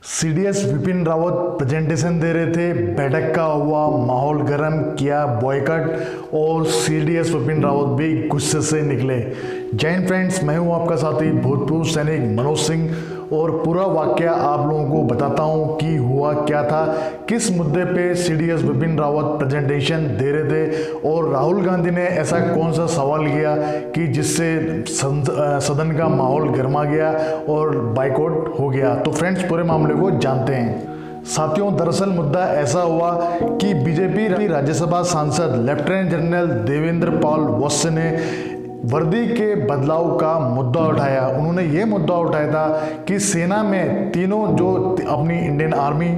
CDS Vipin Rawat presentation दे रहे थे, बैठक का हुआ माहौल गर्म, किया बॉयकट और सीडीएस विपिन रावत भी गुस्से से निकले। जय हिंद फ्रेंड्स, मैं हूं आपका साथी भूतपूर्व सैनिक मनोज सिंह और पूरा वाकया आप लोगों को बताता हूं कि हुआ क्या था, किस मुद्दे पे सीडीएस विपिन रावत प्रेजेंटेशन दे रहे थे और राहुल गांधी ने ऐसा कौन सा सवाल किया कि जिससे सदन का माहौल गर्मा गया और बाइकआउट हो गया। तो फ्रेंड्स, पूरे मामले को जानते हैं। साथियों, दरअसल मुद्दा ऐसा हुआ कि बीजेपी राज्यसभा सांसद लेफ्टिनेंट जनरल देवेंद्र पाल वत्स ने वर्दी के बदलाव का मुद्दा उठाया। उन्होंने ये मुद्दा उठाया था कि सेना में तीनों जो अपनी Indian army,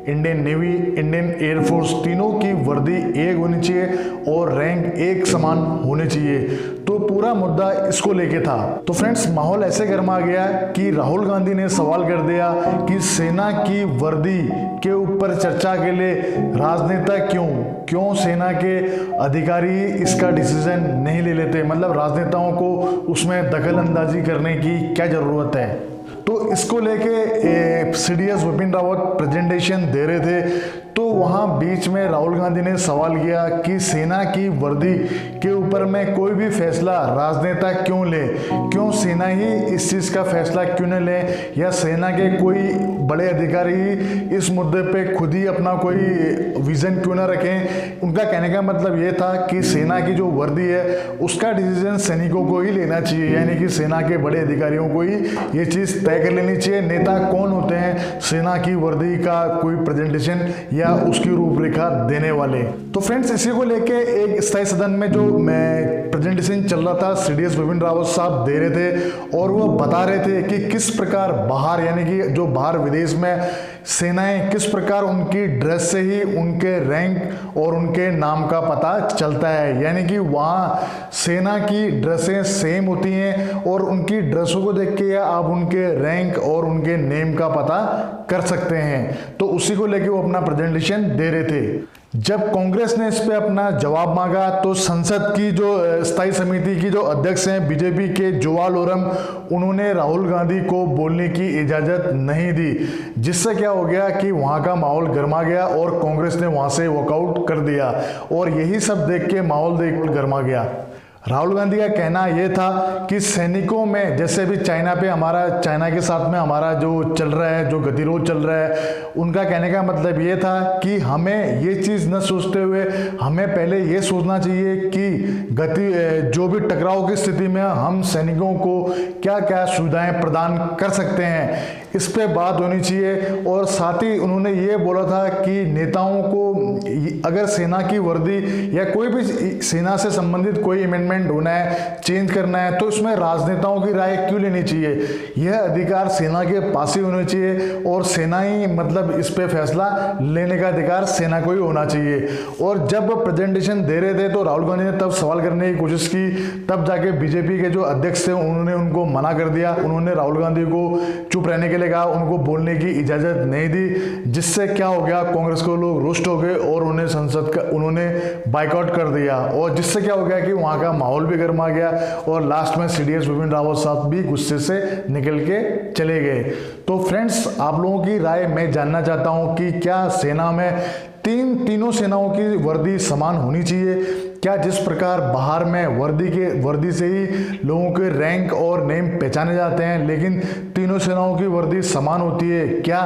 Indian navy, Indian air force, तीनों की वर्दी एक होनी चाहिए और रैंक एक समान होने चाहिए। तो पूरा मुद्दा इसको लेके था। तो फ्रेंड्स, माहौल ऐसे गर्मा गया कि राहुल गांधी ने सवाल कर दिया कि सेना की वर्दी के ऊपर चर्चा के लिए राजनेता क्यों सेना के अधिकारी इसका डिसीजन नहीं ले लेते, मतलब राजनेताओं को उसमें दखल अंदाजी करने की क्या जरूरत है। तो इसको लेके सीडीएस विपिन रावत प्रेजेंटेशन दे रहे थे, तो वहाँ बीच में राहुल गांधी ने सवाल किया कि सेना की वर्दी के ऊपर में कोई भी फैसला राजनेता क्यों ले, क्यों सेना ही इस चीज़ का फैसला क्यों न ले, या सेना के कोई बड़े अधिकारी इस मुद्दे पे खुद ही अपना कोई विजन क्यों ना रखें। उनका कहने का मतलब ये था कि सेना की जो वर्दी है उसका डिसीजन सैनिकों को ही लेना चाहिए, यानी कि सेना के बड़े अधिकारियों को ही ये चीज़ तय कर लेनी चाहिए। नेता कौन होते हैं सेना की वर्दी का कोई प्रेजेंटेशन या उसकी रूपरेखा देने वाले। तो फ्रेंड्स, इसी को लेके एक स्थायी सदन में जो प्रेजेंटेशन चल रहा था, सीडीएस विपिन रावत साहब दे रहे थे और वो बता रहे थे कि किस प्रकार बाहर, यानी कि जो बाहर विदेश में सेनाएं, किस प्रकार उनकी ड्रेस से ही उनके रैंक और उनके नाम का पता चलता है। यानी कि वहाँ सेना की ड्रेसें सेम होती हैं और उनकी ड्रेसों को देख के आप उनके रैंक और उनके नेम का पता कर सकते हैं। तो उसी को लेके वो अपना प्रेजेंटेशन दे रहे थे। जब कांग्रेस ने इस पे अपना जवाब मांगा तो संसद की जो स्थायी समिति की जो अध्यक्ष हैं बीजेपी के जुवाल ओरम, उन्होंने राहुल गांधी को बोलने की इजाज़त नहीं दी, जिससे क्या हो गया कि वहाँ का माहौल गर्मा गया और कांग्रेस ने वहाँ से वॉकआउट कर दिया और यही सब देख के माहौल गर्मा गया। राहुल गांधी का कहना यह था कि सैनिकों में, जैसे भी चाइना के साथ में हमारा जो चल रहा है, जो गतिरोध चल रहा है, उनका कहने का मतलब ये था कि हमें ये चीज़ न सोचते हुए हमें पहले ये सोचना चाहिए कि जो भी टकराव की स्थिति में हम सैनिकों को क्या क्या सुविधाएं प्रदान कर सकते हैं, इस पे बात होनी चाहिए। और साथ ही उन्होंने ये बोला था कि नेताओं को अगर सेना की वर्दी या कोई भी सेना से संबंधित कोई अमेंडमेंट होना है, चेंज करना है, तो इसमें राजनेताओं की राय क्यों लेनी चाहिए। यह अधिकार सेना के पास ही होना चाहिए और सेना ही, मतलब इस पे फैसला लेने का अधिकार सेना को ही होना चाहिए। और जब प्रेजेंटेशन दे रहे थे तो राहुल गांधी ने तब सवाल करने की कोशिश की, तब जाके बीजेपी के जो अध्यक्ष थे उन्होंने उनको मना कर दिया। उन्होंने राहुल गांधी को चुप रहने के लिए कहा, उनको बोलने की इजाजत नहीं दी, जिससे क्या हो गया, कांग्रेस को लोग रुष्ट हो गए और उन्हें संसद का उन्होंने बाइकआउट कर दिया। और जिससे क्या हो गया कि वहां का माहौल भी गर्मा गया और लास्ट में सीडीएस विपिन रावत साहब भी गुस्से से निकल के चले गए। तो फ्रेंड्स, आप लोगों की राय मैं जानना चाहता हूं कि क्या सेना में तीनों सेनाओं की वर्दी समान होनी चाहिए? क्या जिस प्रकार बाहर में वर्दी से ही लोगों के रैंक और नेम पहचाने जाते हैं, लेकिन तीनों सेनाओं की वर्दी समान होती है, क्या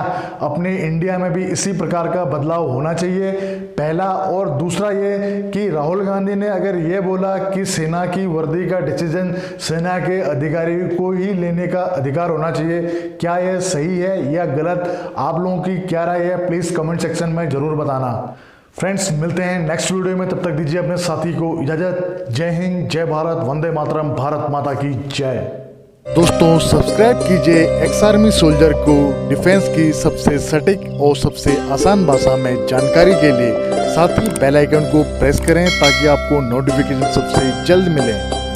अपने इंडिया में भी इसी प्रकार का बदलाव होना चाहिए? पहला। और दूसरा ये कि राहुल गांधी ने अगर ये बोला कि सेना की वर्दी का डिसीजन सेना के अधिकारी को ही लेने का अधिकार होना चाहिए, क्या यह सही है या गलत? आप लोगों की क्या राय है, प्लीज़ कमेंट सेक्शन में ज़रूर बताना। फ्रेंड्स, मिलते हैं नेक्स्ट वीडियो में, तब तक दीजिए अपने साथी को इजाजत। जय हिंद, जय भारत, वंदे मातरम, भारत माता की जय। दोस्तों, सब्सक्राइब कीजिए एक्स आर्मी सोल्जर को डिफेंस की सबसे सटीक और सबसे आसान भाषा में जानकारी के लिए। साथ ही बेल आइकन को प्रेस करें ताकि आपको नोटिफिकेशन सबसे जल्द मिले।